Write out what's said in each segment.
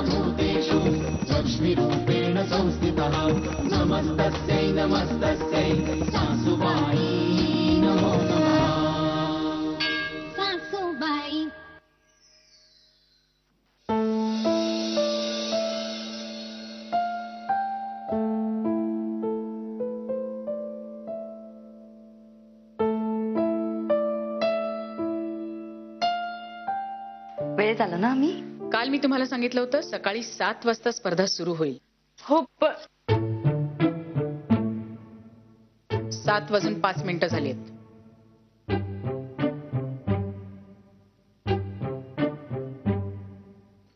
सर्वभूतेषु लक्ष्मीरूपेण संस्थितः नमस्तस्यै नमस्तस्यै सासुबाई नमो नमः। सासूबाई वेळ झाला ना आम्ही काल मी तुम्हाला सांगितलं होतं सकाळी 7 वाजता स्पर्धा सुरू होईल. हो 7:05 झालीत.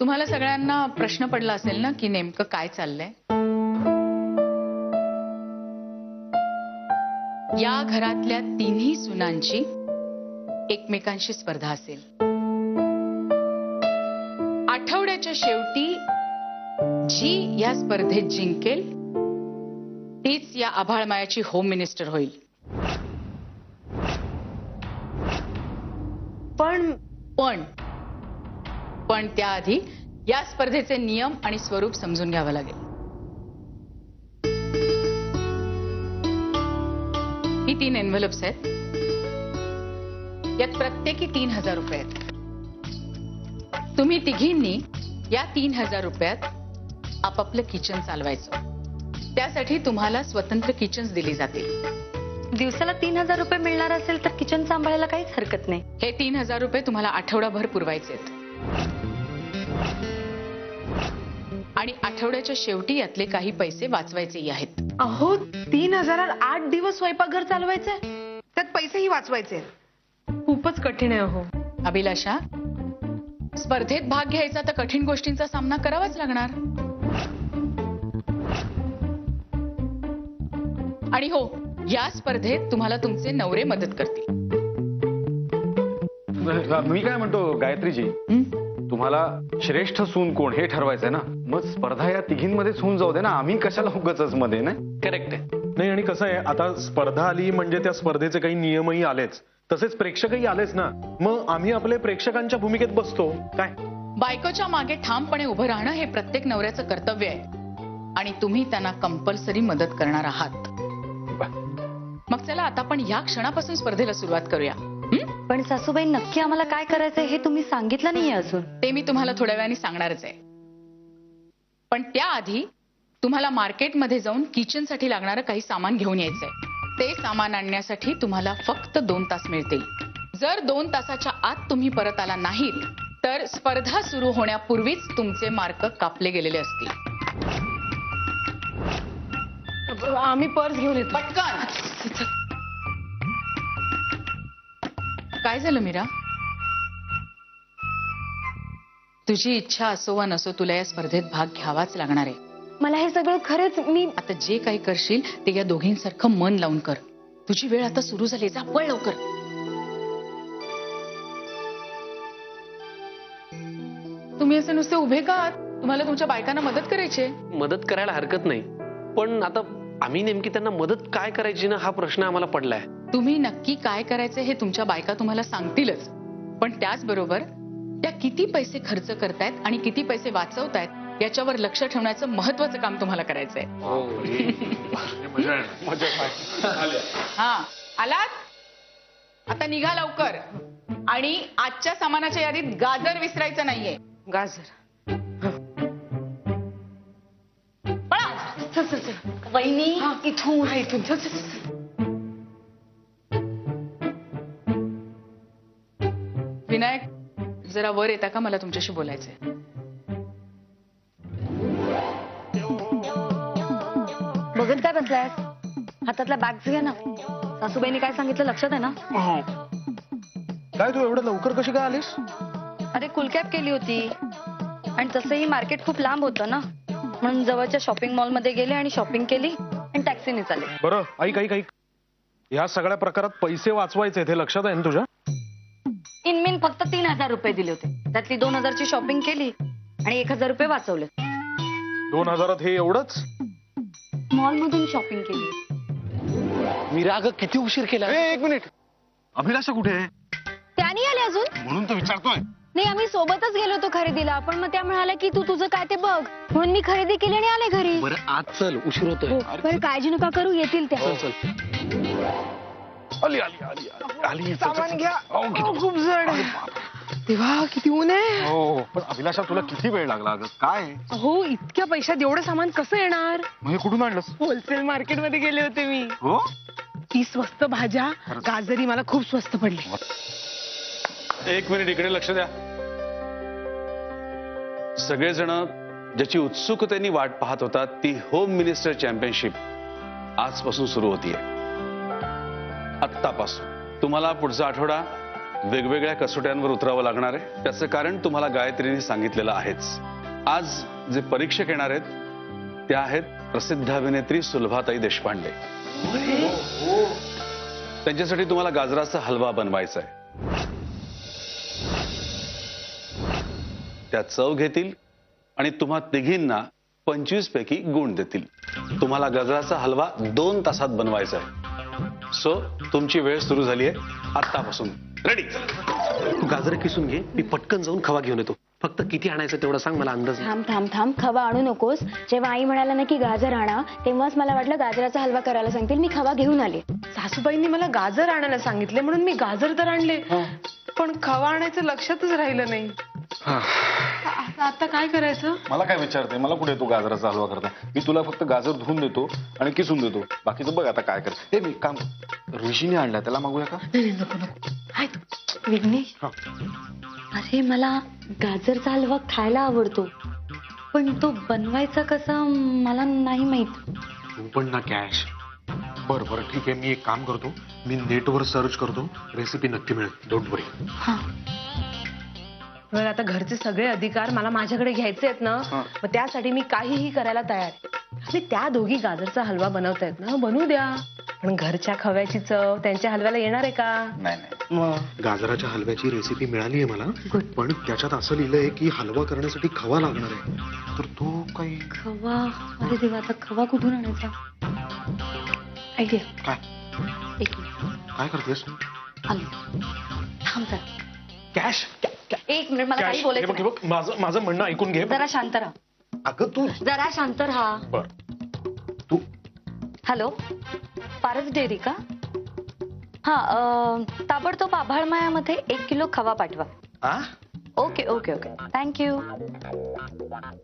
तुम्हाला सगळ्यांना प्रश्न पडला असेल ना की नेमकं काय चाललंय. या घरातल्या तिन्ही सुनांची एकमेकांशी स्पर्धा असेल. आठवड्याच्या शेवटी जी या स्पर्धेत जिंकेल तीच या आभाळमायाची होम मिनिस्टर होईल. पण पण पण त्याआधी या स्पर्धेचे नियम आणि स्वरूप समजून घ्यावं लागेल. ही 3 एन्व्हलप्स आहेत. यात प्रत्येकी 3,000 रुपये आहेत. तुम्ही तिघींनी या 3,000 रुपयात आपापलं किचन चालवायचं. त्यासाठी तुम्हाला स्वतंत्र किचन्स दिली जातील. दिवसाला 3,000 रुपये मिळणार असेल तर किचन सांभाळायला काहीच हरकत नाही. हे 3,000 रुपये तुम्हाला आठवडाभर पुरवायचे आहेत. आणि आठवड्याच्या शेवटी यातले काही पैसे वाचवायचेही आहेत. अहो 3,000 8 दिवस स्वयंपाकघर चालवायचंय, त्यात पैसेही वाचवायचे. खूपच कठीण आहे. अहो अभिलाषा, स्पर्धेत भाग घ्यायचा तर कठीण गोष्टींचा सामना करावाच लागणार. आणि हो, या स्पर्धेत तुम्हाला तुमचे नवरे मदत करतील. मी काय म्हणतो गायत्रीजी, तुम्हाला श्रेष्ठ सून कोण हे ठरवायचंय ना. मग स्पर्धा या तिघींमध्येच होऊन जाऊ दे ना. आम्ही कशाला उगाचच मध्ये ना. करेक्ट आहे. नाही आणि कसं आहे, आता स्पर्धा आली म्हणजे त्या स्पर्धेचे काही नियमही आलेच, तसेच प्रेक्षकही आलेच ना. मग आम्ही आपले प्रेक्षकांच्या भूमिकेत बसतो. काय बायकोच्या मागे ठामपणे उभं राहणं हे प्रत्येक नवऱ्याचं कर्तव्य आहे. आणि तुम्ही त्यांना कंपल्सरी मदत करणार आहात. मग चला आता आपण या क्षणापासून स्पर्धेला सुरुवात करूया. पण सासूबाई, नक्की आम्हाला काय करायचंय हे तुम्ही सांगितलं नाहीये अजून. ते मी तुम्हाला थोड्या वेळाने सांगणारच आहे. पण त्याआधी तुम्हाला मार्केटमध्ये जाऊन किचनसाठी लागणारं काही सामान घेऊन यायचंय. ते सामान आणण्यासाठी तुम्हाला फक्त 2 तास मिळतील. जर 2 तासाच्या आत तुम्ही परत आला नाहीत तर स्पर्धा सुरू होण्यापूर्वीच तुमचे मार्क कापले गेलेले असतील. आम्ही पर्स घेऊन येतो. पटकन. काय झालं मीरा? तुझी इच्छा असो वा नसो तुला या स्पर्धेत भाग घ्यावाच लागणार आहे. मला हे सगळं खरंच मी आता जे काही करशील ते या दोघींसारखं मन लावून कर. तुझी वेळ आता सुरू झाली. जा पळ लवकर. तुम्ही असे नुसते उभे का आहात? तुम्हाला तुमच्या बायकांना मदत करायची आहे. मदत करायला हरकत नाही, पण आता आम्ही नेमकी त्यांना मदत काय करायची ना हा प्रश्न आम्हाला पडलाय. तुम्ही नक्की काय करायचं हे तुमच्या बायका तुम्हाला सांगतीलच, पण त्याचबरोबर त्या किती पैसे खर्च करतायत आणि किती पैसे वाचवतायत याच्यावर लक्ष ठेवण्याचं महत्वाचं काम तुम्हाला करायचंय. हा आलात? आता निघा लवकर. आणि आजच्या सामानाच्या यादीत गाजर विसरायचं नाहीये. गाजर. वहिनी इथून विनायक, जरा वर येता का? मला तुमच्याशी बोलायचंय. बघत काय बसलायस? हातातल्या बॅग्स घे ना. सासूबाईंनी काय सांगितलं लक्षात आहे ना? काय तू एवढं लवकर कशी काय आलीस? अरे कुलकॅप केली होती आणि तसंही मार्केट खूप लांब होतं ना, म्हणून जवळच्या शॉपिंग मॉल मध्ये गेले आणि शॉपिंग केली आणि टॅक्सीने चालले. बरं ऐक ऐक ऐक, या सगळ्या प्रकारात पैसे वाचवायचे हे लक्षात आहे ना तुझ्या? इनमिन फक्त 3,000 रुपये दिले होते. त्यातली 2,000 ची शॉपिंग केली आणि 1,000 रुपये वाचवले. 2,000 हे एवढंच? मॉल मधून शॉपिंग केली. मीरा अगं किती उशीर केला. 1 मिनिट, अभिलाषा कुठे आहे? त्यानी आले अजून? म्हणून तो विचारतोय. नाही आम्ही सोबतच गेलो होतो खरेदीला पण मग त्या म्हणाल्या की तू तुझं काय ते बघ म्हणून मी खरेदी केली आणि आले घरी. बरं आज चल, उशीर होतोय. बरं काळजी नका करू येतील त्या. हो, चल. आली आली आली आली आली सामान घ्या. अहो, किती- खूप जड आहे. तेव्हा किती ऊन आहे. हो पण अभिलाषा तुला किती वेळ लागला अगं काय हो इतक्या पैशात एवढं सामान कसं येणार. मग हे कुठून आणलंस होलसेल मार्केट मध्ये गेले होते मी. हो ती स्वस्त भाज्या गाजरी मला खूप स्वस्त पडली. एक मिनिट इकडे लक्ष द्या. सगळेजण ज्याची उत्सुकतेने वाट पाहत होतात ती होम मिनिस्टर चॅम्पियनशिप आजपासून सुरू होतीये. आत्तापासून तुम्हाला पुढचा आठवडा वेगवेगळ्या कसोट्यांवर उतरावं लागणार आहे. त्याचं कारण तुम्हाला गायत्रीने सांगितलेलं आहेच. आज जे परीक्षक येणार आहेत त्या आहेत प्रसिद्ध अभिनेत्री सुलभाताई देशपांडे. त्यांच्यासाठी तुम्हाला गाजराचा हलवा बनवायचा आहे. त्या चव घेतील आणि तुम्हा तिघींना 25 पैकी गुण देतील. तुम्हाला गाजराचा हलवा 2 तासात बनवायचा आहे. सो तुमची वेळ सुरू झाली आहे आत्तापासून. रेडी. तू गाजर किसून घे, मी पटकन जाऊन खवा घेऊन येतो. फक्त किती आणायचं तेवढं सांग, मला अंदाज नाही. थांब थांब थांब खवा आणू नकोस. जेव्हा आई म्हणाला ना की गाजर आणा तेव्हाच मला वाटलं गाजराचा हलवा करायला सांगतील. मी खवा घेऊन आले. सासूबाईंनी मला गाजर आणायला सांगितले म्हणून मी गाजर तर आणले पण खवा आणायचं लक्षातच राहिलं नाही. आता काय करायचं. मला काय विचारते मला कुठे तू गाजराचा हलवा करता. मी तुला फक्त गाजर धुवून देतो आणि किसून देतो. बाकीचं बघ आता काय कर. हे मी काम ऋषीने आणला त्याला मागूया का. नाही नको नको. विघ्नेश अरे मला गाजरचा हलवा खायला आवडतो पण तो बनवायचा कसा मला नाही माहित. तू पण ना कॅश. बरं बरं ठीक आहे, मी एक काम करतो, मी नेटवर सर्च करतो, रेसिपी नक्की मिळेल. डोंट वरी. हा बरं आता घरचे सगळे अधिकार मला माझ्याकडे घ्यायचे आहेत ना मग त्यासाठी मी काहीही करायला तयार आहे. आणि त्या दोघी गाजरचा हलवा बनवतायत ना बनवू द्या. पण घरच्या खव्याची चव त्यांच्या हलव्याला येणार आहे का. नाही नाही मग गाजराच्या हलव्याची रेसिपी मिळाली आहे मला, पण त्याच्यात असं लिहिलंय की हलवा करण्यासाठी खवा लागणार आहे. तर तो काही खवा अरे देवा आता खवा कुठून आणायचा. आयडिया. काय एक मिनिट काय करतेस आलो थांब जरा. कॅश. एक मिनिट मला काही हे बोलायचं बघ हे नाही. बघ, माझं म्हणणं ऐकून घे. जरा शांत राहा. अगं तू जरा शांत राहा. बर तू हॅलो पारस डेअरी का. हा ताबडतोब आभाळमायामध्ये 1 किलो खवा पाठवा. आ? Okay okay okay thank you.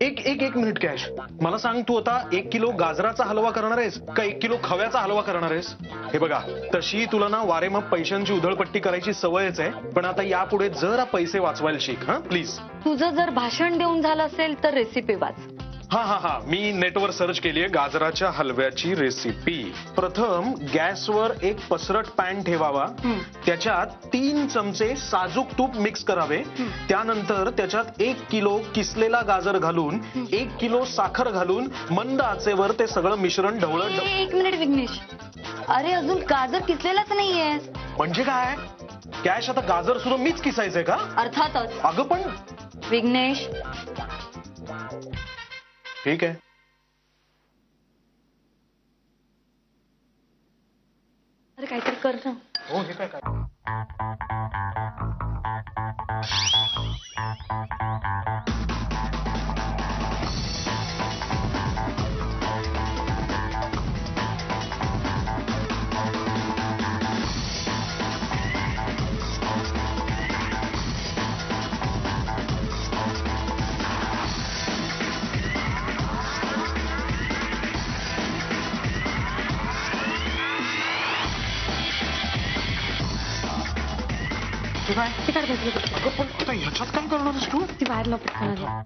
एक मिनिट कॅश. मला सांग, तू आता 1 किलो गाजराचा हलवा करणार आहेस का 1 किलो खव्याचा हलवा करणार आहेस. हे बघा तशी तुला ना वारेमाप पैशांची उधळपट्टी करायची सवयच आहे, पण आता यापुढे जरा पैसे वाचवायला शिक हा प्लीज. तुझं जर भाषण देऊन झालं असेल तर रेसिपी वाच. हा मी नेटवर सर्च केली आहे गाजराच्या हलव्याची रेसिपी. प्रथम गॅसवर एक पसरट पॅन ठेवावा. त्याच्यात 3 चमचे साजूक तूप मिक्स करावे. त्यानंतर त्याच्यात 1 किलो किसलेला गाजर घालून 1 किलो साखर घालून मंद आचेवर ते सगळं मिश्रण ढवळत. एक मिनिट विघ्नेश अरे अजून गाजर किसलेलाच नाहीये. म्हणजे काय कॅश, आता गाजर सुद्धा मीच किसायचंय का. अर्थातच. अगं पण विघ्नेश ठीक आहे. अरे काहीतरी कर ना. हो हे काय ती काढ बाजूला. अगं पण आता ह्याच्यात काय करणार आहेस तू. ती बाहेर लपट खाणार.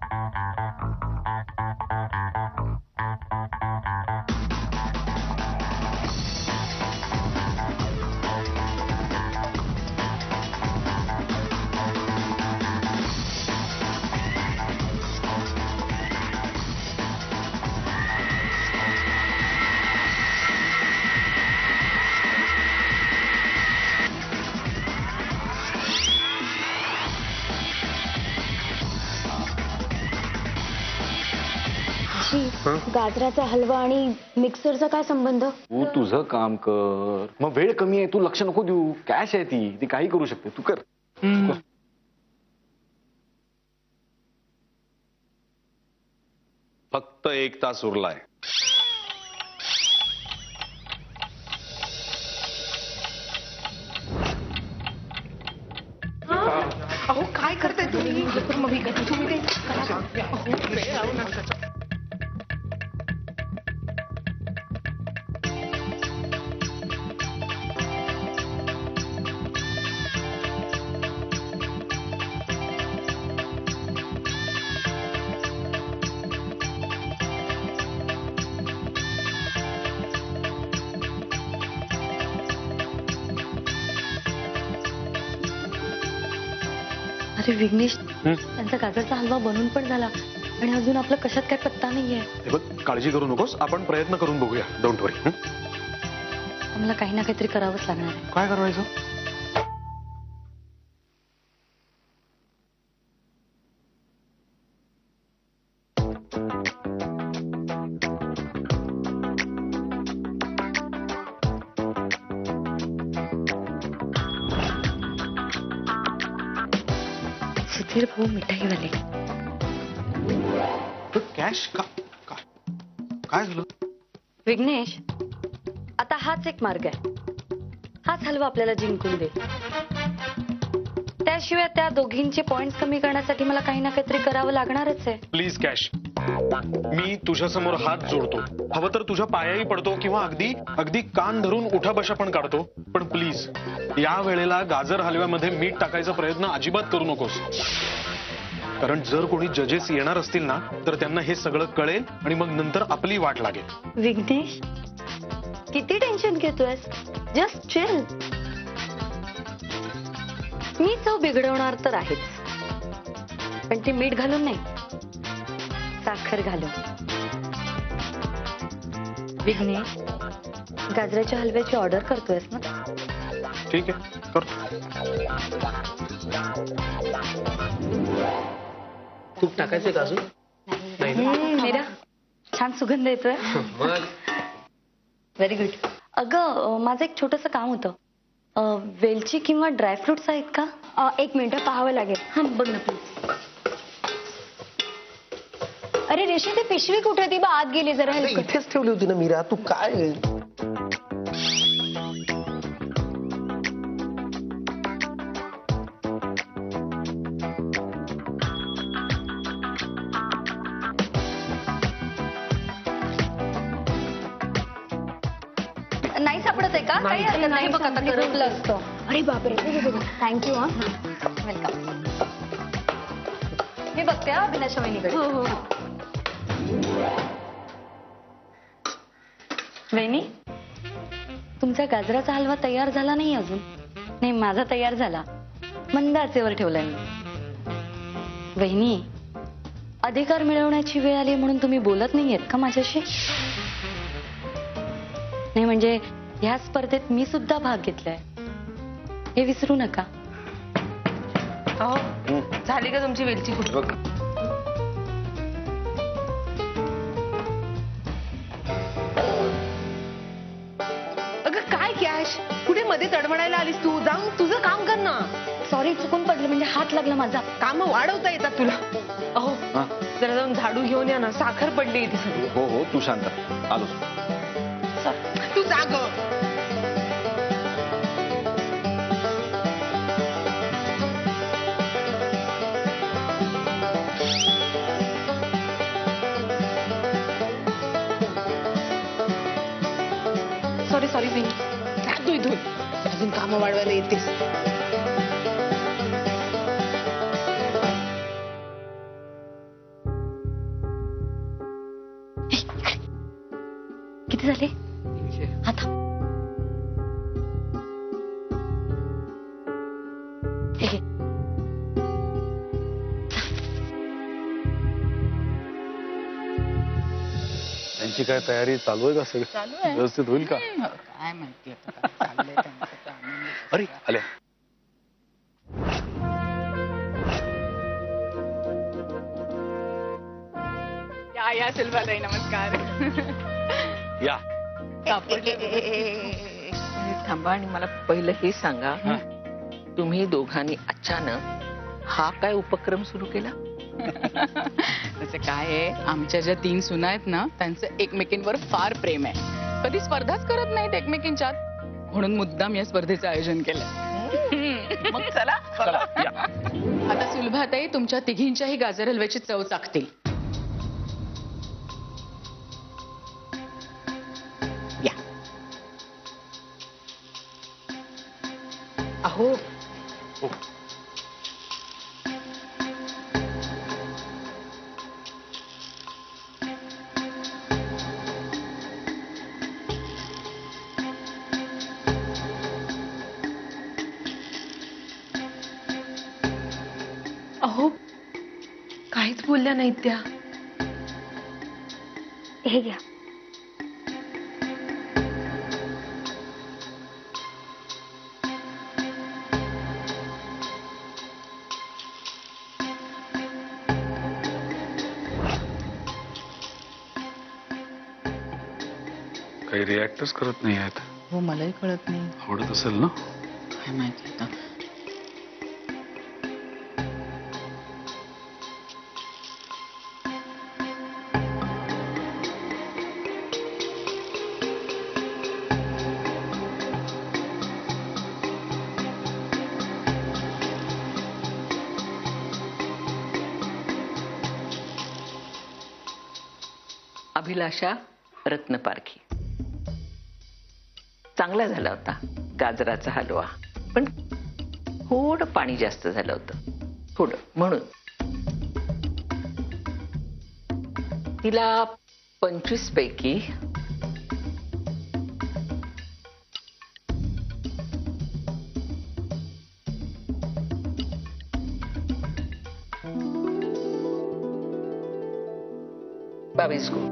गाजराचा हलवा आणि मिक्सरचा काय संबंध. तू तुझं काम कर. मग वेळ कमी आहे तू लक्ष नको देऊ. कॅश आहे ती काही करू शकते तू कर. फक्त 1 तास उरलाय. अहो काय करताय तुम्ही? मग मी करते, तुम्ही ते करा. अहो, वेळ लावू नका. अरे विघ्नेश, त्यांचा गाजरचा हलवा बनून पण झाला आणि अजून आपला कशात काय पत्ता नाहीये. हे बघ, काळजी करू नकोस, आपण प्रयत्न करून बघूया. डोंट वरी. मला काही ना काहीतरी करावंच लागणार आहे. काय करायचं? सुधीर भाऊ मिठाईवाले. कॅश का? काय झालं? विघ्नेश, आता हाच एक मार्ग आहे. हाच हलवा आपल्याला जिंकून दे. त्याशिवाय त्या दोघींचे पॉइंट कमी करण्यासाठी मला काही ना काहीतरी करावं लागणारच आहे. प्लीज कॅश, मी तुझ्या समोर हात जोडतो. हवं तर तुझ्या पायाही पडतो किंवा अगदी अगदी कान धरून उठाबशा पण काढतो. पण प्लीज या वेळेला गाजर हलव्यामध्ये मीठ टाकायचा प्रयत्न अजिबात करू नकोस. कारण जर कोणी जजेस येणार असतील ना, तर त्यांना हे सगळं कळेल आणि मग नंतर आपली वाट लागेल. विघ्नेश, किती टेन्शन घेतोयस? Just chill. मी चव बिघडवणार तर आहेच, पण ती मीठ घालून नाही, साखर घालून. विघ्नेश, गाजराच्या हलव्याची ऑर्डर करतोयस ना? ठीक आहे, करतो. तूप टाकायचंय का अजून? नाही ना? मीरा, छान सुगंध येतोय. मग व्हेरी गुड. अगं, माझं एक छोटस काम होतं. वेलची किंवा ड्रायफ्रुट्स आहेत का? 1 मिनिट पाहावं लागेल. हा, बघ ना प्लीज. अरे रेशमी, ती पिशवी कुठे? ती बा आत गेली. जरा help कर. इथेच ठेवली होती ना मीरा. तू काय? नाही सापडत आहे का? काही हरकत नाही. बघ आता करपलं असतं. अरे बापरे, थँक्यू. हा वेलकम. मी बघते हा अभिनाशा वहिनीकडे. वहिनी, तुमचा गाजराचा हलवा तयार झाला नाही अजून? नाही, माझा तयार झाला. मंद आचेवर ठेवलाय मी. वहिनी, अधिकार मिळवण्याची वेळ आली म्हणून तुम्ही बोलत नाहीयेत का माझ्याशी? नाही म्हणजे ह्या स्पर्धेत मी सुद्धा भाग घेतलाय, हे विसरू नका. अहो, झाली का तुमची वेलची कुठे? बघ, अगं काय कॅश, कुठे मध्ये तडमडायला आलीस तू? जाऊन तुझं काम कर ना. सॉरी, चुकून पडलं, म्हणजे हात लागला माझा. काम वाढवता येतात तुला. अहो, हा. जरा जाऊन झाडू घेऊन या ना. साखर पडली इथे सगळी. हो हो, तू शांत राहा. आलोच. तू जाग. सॉरी सॉरी बहिणी. जा तू इथून. अजून काम वाढवायला येतेस. किती झाले आता? हे घे. त्यांची काय तयारी चालू आहे का? चालू सगळं आहे. व्यवस्थित होईल का? काय माहिती आता काय चाललंय त्यांचं planning. अरे आल्या. या सिल्वाताई, नमस्कार. या. थांबा आणि मला पहिलं हे सांगा, तुम्ही दोघांनी अचानक हा काय उपक्रम सुरू केला? त्याचे काय आहे, आमच्या ज्या 3 सुना आहेत ना त्यांचं एकमेकींवर फार प्रेम आहे. कधी स्पर्धाच करत नाहीत एकमेकींच्यात, म्हणून मुद्दाम या स्पर्धेचं आयोजन केलं. मग चला आता सुलभाताई तुमच्या तिघींच्याही गाजर हलव्याची चव चाखतील. या. अहो अहो काहीच बोलल्या नाहीत त्या. हे घ्या. काही रिॲक्टच करत नाही आहेत. हो मलाही कळत नाही, आवडत असेल ना. काय माहिती आता. अभिलाषा रत्नपारखी. चांगला झाला होता गाजराचा हलवा, पण थोडं पाणी जास्त झालं होतं, थोडं. म्हणून तिला 25 पैकी 22 गुण.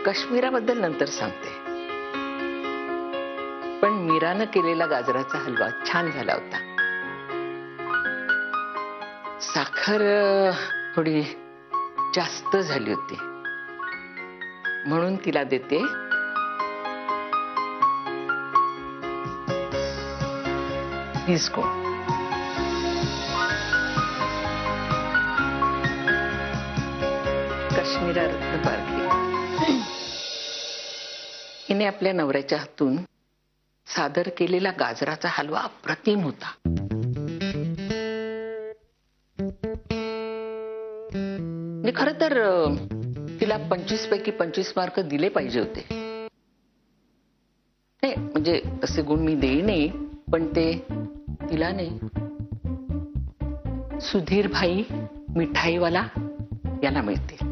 काश्मीराबद्दल नंतर सांगते, पण मीरानं केलेला गाजराचा हलवा छान झाला होता. साखर थोडी जास्त झाली होती, म्हणून तिला देते 20 गुण. काश्मीरा रत्नपारखी हिने आपल्या नवऱ्याच्या हातून सादर केलेला गाजराचा हलवा अप्रतिम होता. खरं तर तिला 25 पैकी 25 मार्क दिले पाहिजे होते. नाही म्हणजे तसे गुण मी देईनही, पण ते तिला नाही, सुधीर भाई मिठाईवाला याला मिळतील.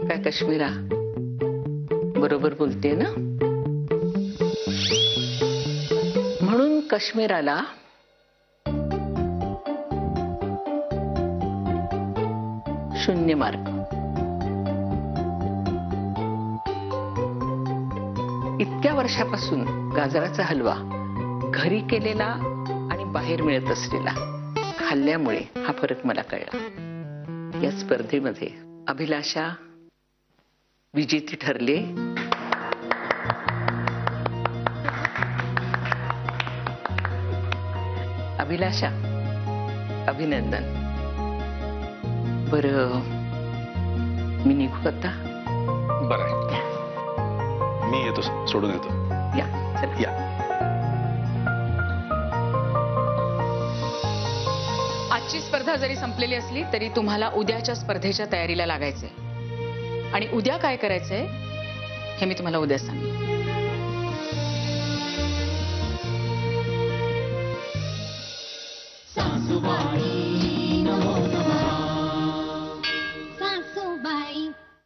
काय काश्मीरा, बरोबर बोलते ना? म्हणून काश्मीराला 0 मार्क. इतक्या वर्षापासून गाजराचा हलवा घरी केलेला आणि बाहेर मिळत असलेला खाल्ल्यामुळे हा फरक मला कळला. या स्पर्धेमध्ये अभिलाषा विजेती ठरले. अभिलाषा, अभिनंदन. बरं मी निघू आता? बरं आहे, मी येतो, सोडून येतो. या चला. या. आजची स्पर्धा जरी संपलेली असली तरी तुम्हाला उद्याच्या स्पर्धेच्या तयारीला लागायचंय. आणि उद्या काय करायचंय हे मी तुम्हाला उद्या सांगेन.